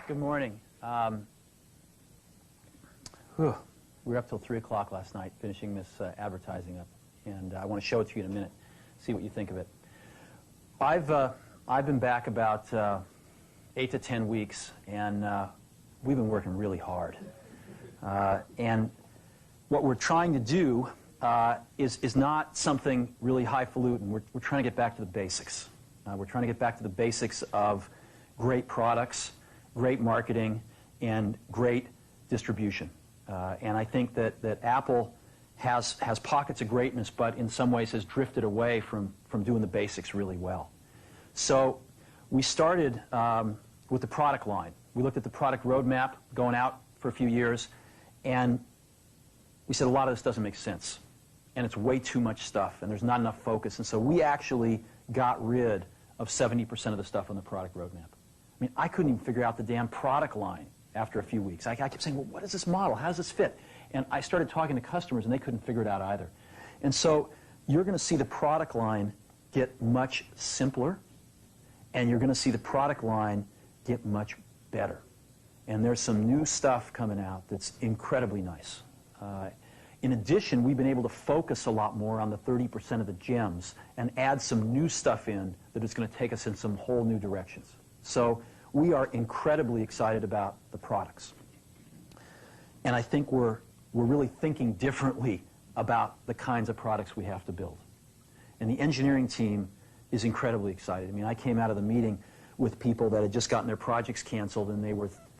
Good morning. We were up till 3 o'clock last night finishing this advertising up, and I want to show it to you in a minute, see what you think of it. I've been back about 8 to 10 weeks, and we've been working really hard. And what we're trying to do is not something really highfalutin. We're trying to get back to the basics. We're trying to get back to the basics of great products, great marketing, and great distribution. And I think that Apple has pockets of greatness, but in some ways has drifted away from doing the basics really well. So we started with the product line. We looked at the product roadmap going out for a few years, and we said a lot of this doesn't make sense. And it's way too much stuff, and there's not enough focus. And so we actually got rid of 70% of the stuff on the product roadmap. I mean, I couldn't even figure out the damn product line after a few weeks. I kept saying, well, what is this model? How does this fit? And I started talking to customers, and they couldn't figure it out either. And so you're going to see the product line get much simpler, and you're going to see the product line get much better. And there's some new stuff coming out that's incredibly nice. In addition, we've been able to focus a lot more on the 30% of the gems and add some new stuff in that is going to take us in some whole new directions. So we are incredibly excited about the products. And I think we're really thinking differently about the kinds of products we have to build. And the engineering team is incredibly excited. I mean, I came out of the meeting with people that had just gotten their projects canceled, and they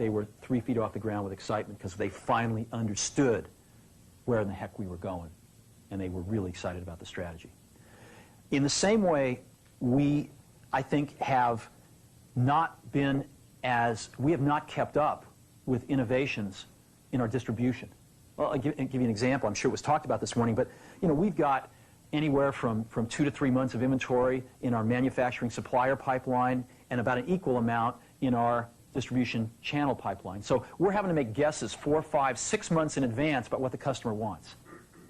were 3 feet off the ground with excitement because they finally understood where in the heck we were going, and they were really excited about the strategy. In the same way, we, I think, have not kept up with innovations in our distribution. Well, I'll give you an example. I'm sure it was talked about this morning, but we've got anywhere from 2 to 3 months of inventory in our manufacturing supplier pipeline and about an equal amount in our distribution channel pipeline. So we're having to make guesses 4, 5, 6 months in advance about what the customer wants.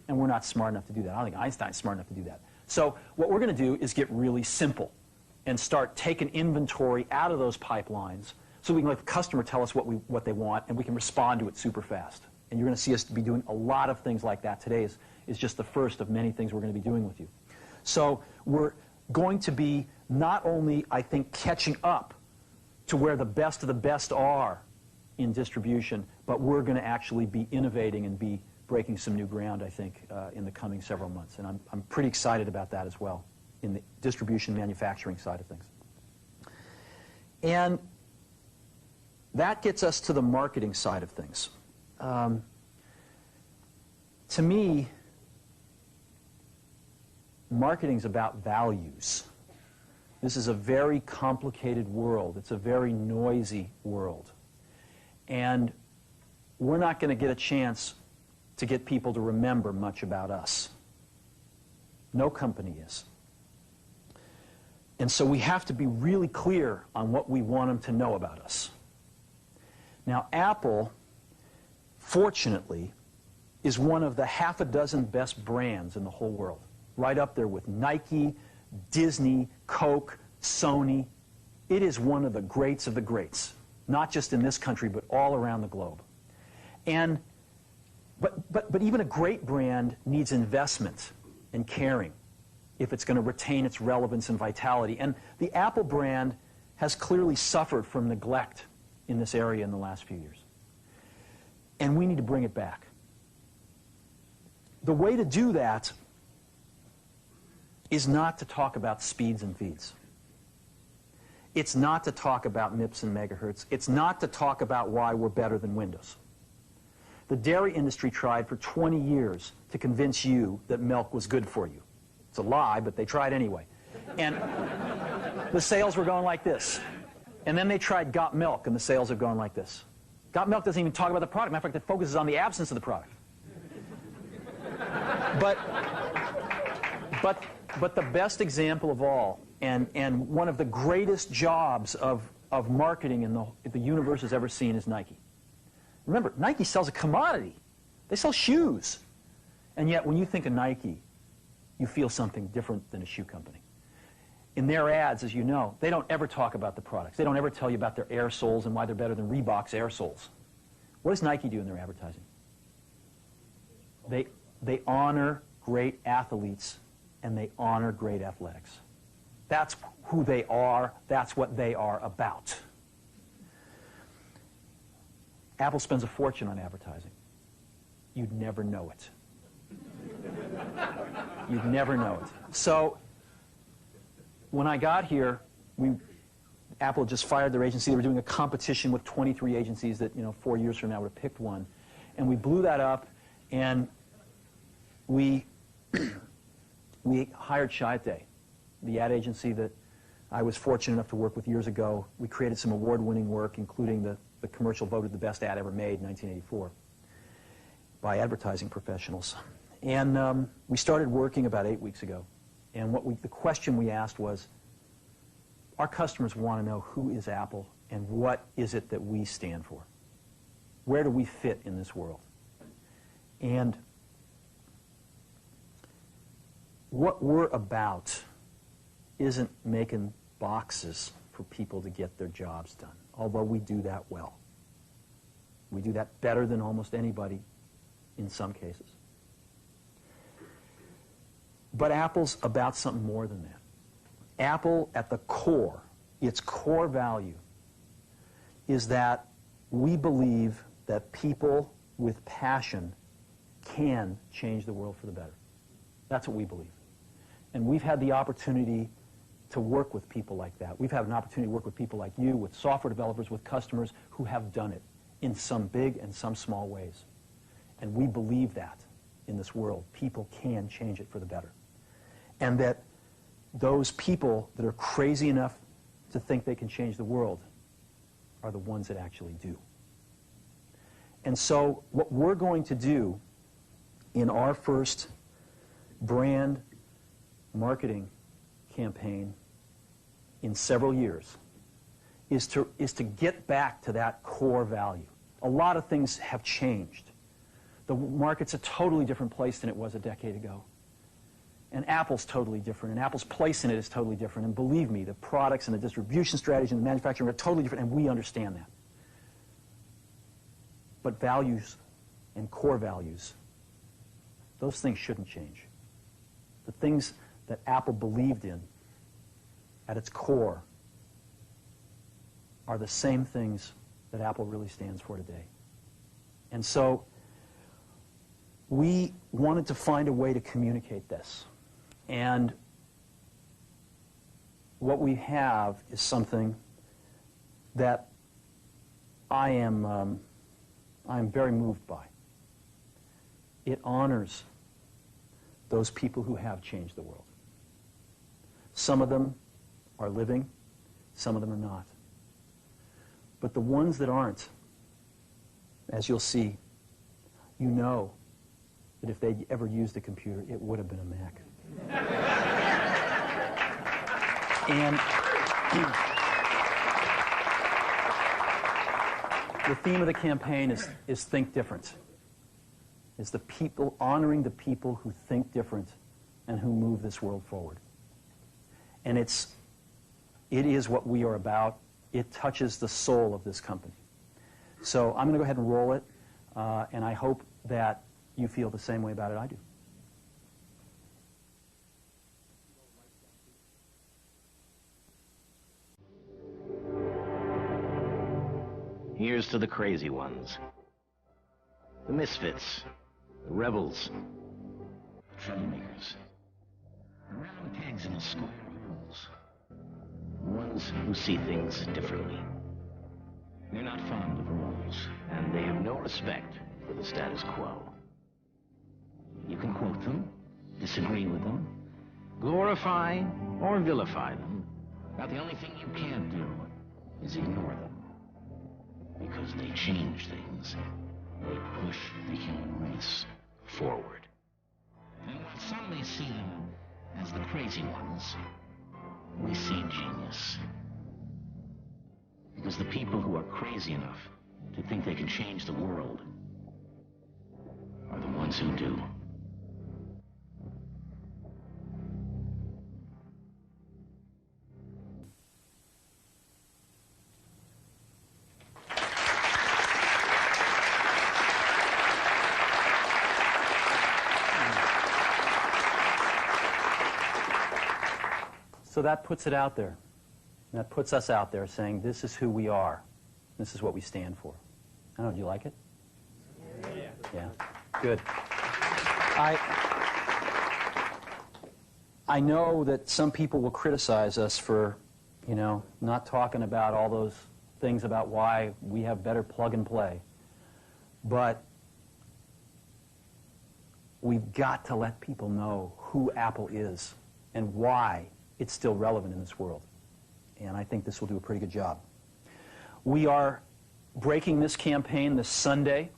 And we're not smart enough to do that. I don't think Einstein's smart enough to do that. So what we're going to do is get really simple and start taking inventory out of those pipelines so we can let the customer tell us what they want, and we can respond to it super fast. And you're going to see us be doing a lot of things like that. Today is just the first of many things we're going to be doing with you. So we're going to be not only, I think, catching up to where the best of the best are in distribution, but we're going to actually be innovating and be breaking some new ground, I think, in the coming several months. And I'm pretty excited about that as well in the distribution manufacturing side of things. And that gets us to the marketing side of things. To me, marketing's about values. This is a very complicated world. It's a very noisy world. And we're not going to get a chance to get people to remember much about us. No company is. And so we have to be really clear on what we want them to know about us. Now, Apple, fortunately, is one of the half a dozen best brands in the whole world. Right up there with Nike, Disney, Coke, Sony. It is one of the greats of the greats, not just in this country, but all around the globe. And but even a great brand needs investment and caring if it's going to retain its relevance and vitality. And the Apple brand has clearly suffered from neglect in this area in the last few years. And we need to bring it back. The way to do that is not to talk about speeds and feeds. It's not to talk about MIPS and megahertz. It's not to talk about why we're better than Windows. The dairy industry tried for 20 years to convince you that milk was good for you. It's a lie, but they tried anyway. And the sales were going like this. And then they tried Got Milk, and the sales have gone like this. Got Milk doesn't even talk about the product. Matter of fact, it focuses on the absence of the product. But the best example of all, and one of the greatest jobs of marketing in the universe has ever seen is Nike. Remember, Nike sells a commodity. They sell shoes. And yet, when you think of Nike, you feel something different than a shoe company. In their ads, as you know, they don't ever talk about the products. They don't ever tell you about their air soles and why they're better than Reebok's air soles. What does Nike do in their advertising? They honor great athletes and they honor great athletics. That's who they are. That's what they are about. Apple spends a fortune on advertising. You'd never know it. You'd never know it. So when I got here, Apple just fired their agency. They were doing a competition with 23 agencies that, 4 years from now would have picked one. And we blew that up, and we hired Chiat+, the ad agency that I was fortunate enough to work with years ago. We created some award-winning work, including the commercial voted the best ad ever made in 1984 by advertising professionals. And we started working about 8 weeks ago. And the question we asked was, our customers want to know who is Apple and what is it that we stand for? Where do we fit in this world? And what we're about isn't making boxes for people to get their jobs done, although we do that well. We do that better than almost anybody in some cases. But Apple's about something more than that. Apple, at the core, its core value, is that we believe that people with passion can change the world for the better. That's what we believe. And we've had the opportunity to work with people like that. We've had an opportunity to work with people like you, with software developers, with customers who have done it in some big and some small ways. And we believe that in this world, people can change it for the better. And that those people that are crazy enough to think they can change the world are the ones that actually do. And so what we're going to do in our first brand marketing campaign in several years is to get back to that core value. A lot of things have changed. The market's a totally different place than it was a decade ago. And Apple's totally different, and Apple's place in it is totally different. And believe me, the products and the distribution strategy and the manufacturing are totally different, and we understand that. But values and core values, those things shouldn't change. The things that Apple believed in at its core are the same things that Apple really stands for today. And so we wanted to find a way to communicate this. And what we have is something that I am very moved by. It honors those people who have changed the world. Some of them are living, some of them are not. But the ones that aren't, as you'll see, you know that if they'd ever used a computer, it would have been a Mac. And the theme of the campaign is Think Different. It's the people, honoring the people who think different and who move this world forward. And it is what we are about. It touches the soul of this company. So I'm going to go ahead and roll it, and I hope that you feel the same way about it I do. Here's to the crazy ones, the misfits, the rebels, troublemakers, the round pegs in a square holes, the ones who see things differently. They're not fond of rules, and they have no respect for the status quo. You can quote them, disagree with them, glorify or vilify them, but the only thing you can't do is ignore them. Because they change things. They push the human race forward. And while some may see them as the crazy ones, we see genius. Because the people who are crazy enough to think they can change the world are the ones who do. So that puts it out there. That puts us out there saying, this is who we are. This is what we stand for. I don't know, do you like it? Yeah. Good. I know that some people will criticize us for, not talking about all those things about why we have better plug and play. But we've got to let people know who Apple is and why it's still relevant in this world. And I think this will do a pretty good job. We are breaking this campaign this Sunday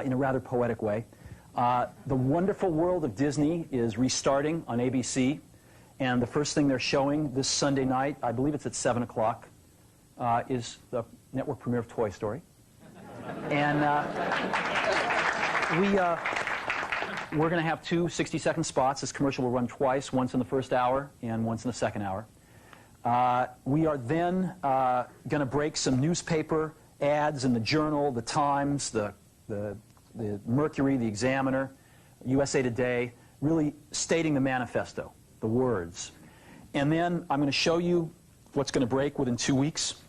in a rather poetic way. The Wonderful World of Disney is restarting on ABC, and the first thing they're showing this Sunday night, I believe it's at 7 o'clock, is the network premiere of Toy Story. And we're going to have two 60-second spots. This commercial will run twice, once in the first hour and once in the second hour. We are then going to break some newspaper ads in the Journal, the Times, the Mercury, the Examiner, USA Today, really stating the manifesto, the words. And then I'm going to show you what's going to break within 2 weeks.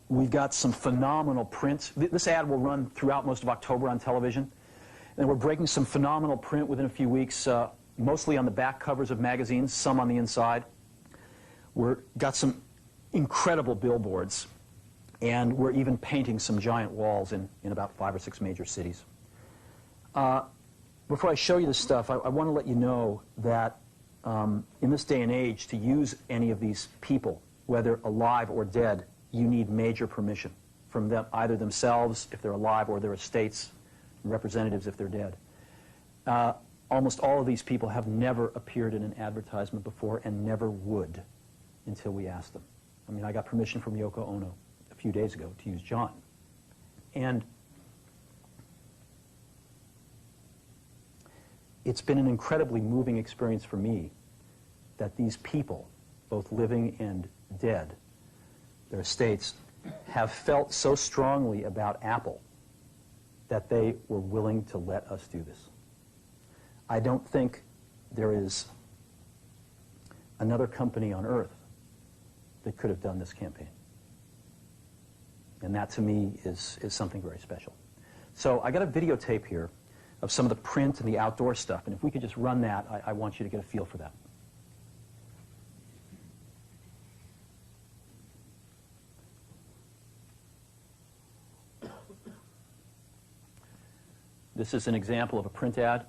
We've got some phenomenal print. This ad will run throughout most of October on television. And we're breaking some phenomenal print within a few weeks, mostly on the back covers of magazines, some on the inside. We've got some incredible billboards, and we're even painting some giant walls in about 5 or 6 major cities. Before I show you this stuff, I want to let you know that in this day and age, to use any of these people, whether alive or dead, you need major permission from them, either themselves, if they're alive, or their estates, representatives if they're dead. Almost all of these people have never appeared in an advertisement before and never would until we asked them. I mean, I got permission from Yoko Ono a few days ago to use John. And it's been an incredibly moving experience for me that these people, both living and dead, their estates, have felt so strongly about Apple that they were willing to let us do this. I don't think there is another company on earth that could have done this campaign. And that, to me, is something very special. So I got a videotape here of some of the print and the outdoor stuff, and if we could just run that, I want you to get a feel for that. This is an example of a print ad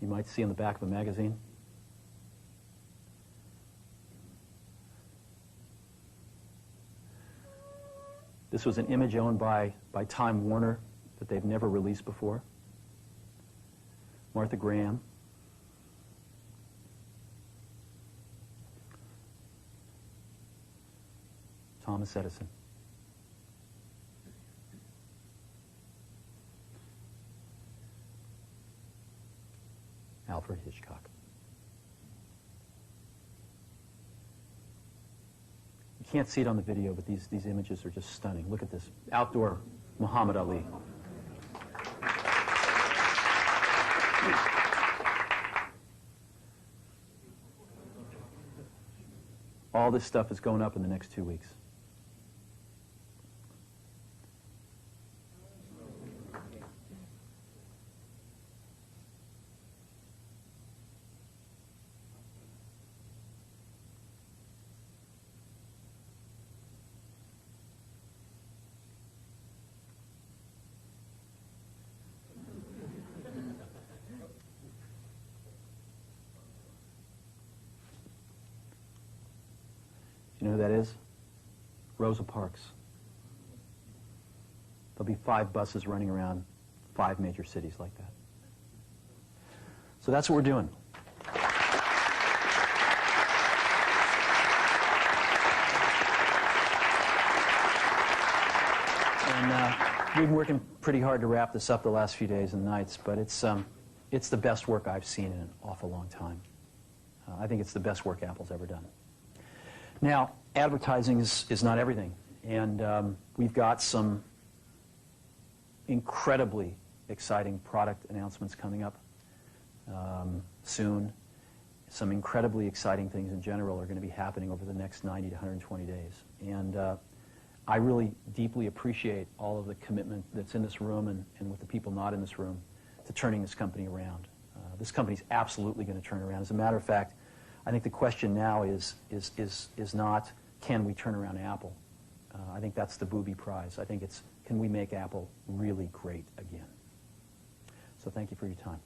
you might see on the back of a magazine. This was an image owned by Time Warner that they've never released before. Martha Graham. Thomas Edison. Alfred Hitchcock. You can't see it on the video, but these images are just stunning. Look at this. Outdoor Muhammad Ali. All this stuff is going up in the next 2 weeks. You know who that is? Rosa Parks. There'll be 5 buses running around 5 major cities like that. So that's what we're doing. And we've been working pretty hard to wrap this up the last few days and nights, but it's the best work I've seen in an awful long time. I think it's the best work Apple's ever done. Now, advertising is not everything, and we've got some incredibly exciting product announcements coming up soon. some incredibly exciting things in general are going to be happening over the next 90 to 120 days. And I really deeply appreciate all of the commitment that's in this room and with the people not in this room to turning this company around. This company's absolutely going to turn around. As a matter of fact, I think the question now is not, can we turn around Apple? I think that's the booby prize. I think it's, can we make Apple really great again? So thank you for your time.